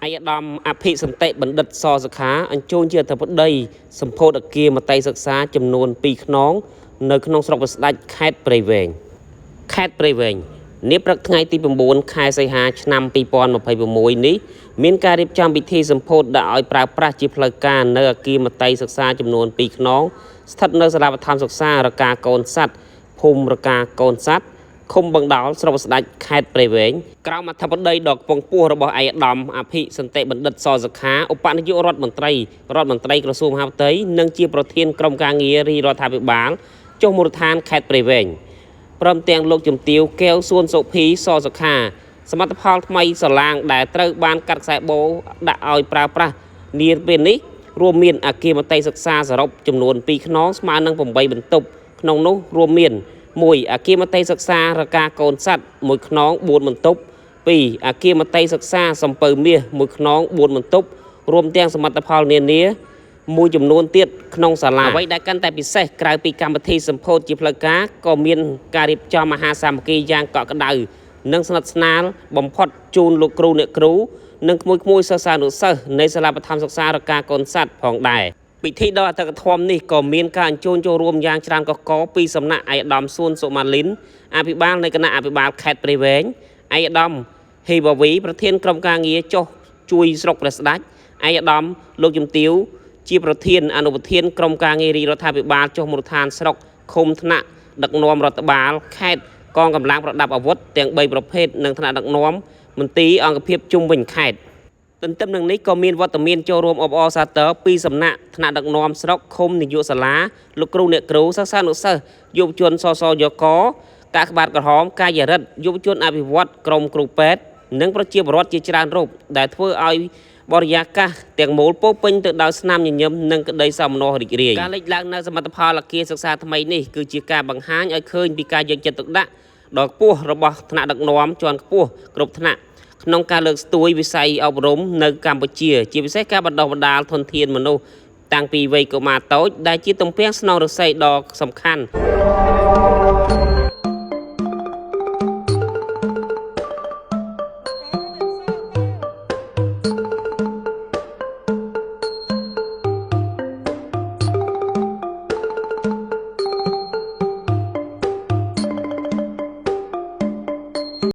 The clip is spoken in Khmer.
អាយដាមអភិសន្តិបណ្ឌិតសសខាអញ្ជើញជាអធិបតីសម្ពោធអគារមតីសិក្សាចំនួន2ខ្នងនៅក្នុងស្រុកប្រស្ដាច់ខេត្តព្រៃវែងនាព្រឹកថ្ងៃទី9ខែសីហាឆ្នាំ2026នេះមានការរៀបចំពិធីសម្ពោធដាក់ឲ្យប្រើប្រាស់ជាផ្លូវការនៅអគារមតីសិក្សាចំនួន2ខ្នងស្ថិតនៅសាលាបឋមសិក្សារកាកូនសัตว์ភូមិរកាកូនសัตว์ឃុំបឹងដោលស្រុកប្រស្ដាច់ខេត្តព្រៃវែងក្រោមអធិបតីដ៏ខ្ពង់ខ្ពស់របស់អាយដាមអភិសន្តិបណ្ឌិតសសខាឧបនាយករដ្ឋមន្ត្រីក្រសួងមហាផ្ទៃនិងជាប្រធានក្រុមការងាររាជរដ្ឋាភិបាលចុះមូលដ្ឋានខេត្តព្រៃវែងព្រមទាំងលោកជំទាវកែវសួនសុភីសសខាសមិទ្ធផលថ្មីស្រឡាងដែលត្រូវបានកាត់ខ្សែបូដាក់ឲ្យប្រើប្រាស់នាពេលនេះរួមមានអគារមតីសិក្សាសរុបចំនួន2ខ្នងស្មើនឹង8បន្ទប់ក្នុងនោះរួមមាន1អគារមតីសិក្សារកាកូនសัตว์1ខ្នង4បន្ទប់2អគារមតីសិក្សាសំពៅមាស1ខ្នង4បន្ទប់រួមទាំងសមិទ្ធផលនានាមួយចំនួនទៀតក្នុងសាលាអ្វីដែលកាន់តែពិសេសក្រៅពីកម្មវិធីសម្ពោធជាផ្លូវការក៏មានការរៀបចំមហាសាមគ្គីយ៉ាងកក់ក្ដៅនិងស្និទ្ធស្នាលបំផុតជូនលោកគ្រូអ្នកគ្រូនិងក្មួយសិស្សានុសិស្សនៃសាលាបឋមសិក្សារកាកូនសัตว์ផងដែរពិធីដ៏អធិកធមនេះក៏មានការអញ្ជើញចូលរួមយ៉ាងច្រើនកកកពីសំណាក់អាយដាមសួនសុម៉ាលីនអភិបាលនៃគណៈអភិបាលខេត្តព្រៃវែងអាយដាមហ៊ីបាវីប្រធានក្រុមការងារចុះជួយស្រុកព្រះស្ដាច់អាយដាមលោកជំទាវជាប្រធានអនុប្រធានក្រុមការងាររាជរដ្ឋាភិបាលចុះមូលដ្ឋានស្រុកឃុំថ្នាក់ដឹកនាំរដ្ឋបាលខេត្តកងកម្លាំងប្រដាប់អាវុធទាំង3ប្រភេទនិងថ្នាក់ដឹកនាំមន្ទីរអង្គភាពជុំវិញខេត្តទន្ទឹមនឹងនេះក៏មានវត្តមានចូលរួមអបអរសាទរពីសំណាក់ថ្នាក់ដឹកនាំស្រុកឃុំនាយកសាលាលោកគ្រូអ្នកគ្រូសិស្សានុសិស្សយុវជនសសយកកាកបាទក្រហមកាយរិទ្ធយុវជនអភិវឌ្ឍក្រមគ្រូពេទ្យនិងប្រជាពលរដ្ឋជាច្រើនរូបដែលធ្វើឲ្យបរិយាកាសទាំងមូលពោពេញទៅដោយស្នាមញញឹមនិងក្តីសោមនស្សរីករាយការលេចឡើងនៅសមិទ្ធផលអគារសិក្សាថ្មីនេះគឺជាការបង្ហាញឲ្យឃើញពីការយកចិត្តទុកដាក់ដ៏ខ្ពស់របស់ថ្នាក់ដឹកនាំជាន់ខ្ពស់គ្រប់ថ្នាក់ក្នុងការលើកស្ទួយវិស័យអប់រំនៅកម្ពុជាជាពិសេសការបណ្ដុះបណ្ដាលធនធានមនុស្សតាំងពីវ័យកុមារតូចដែលជាទំពាំងស្នងឫស្សីដ៏សំខាន់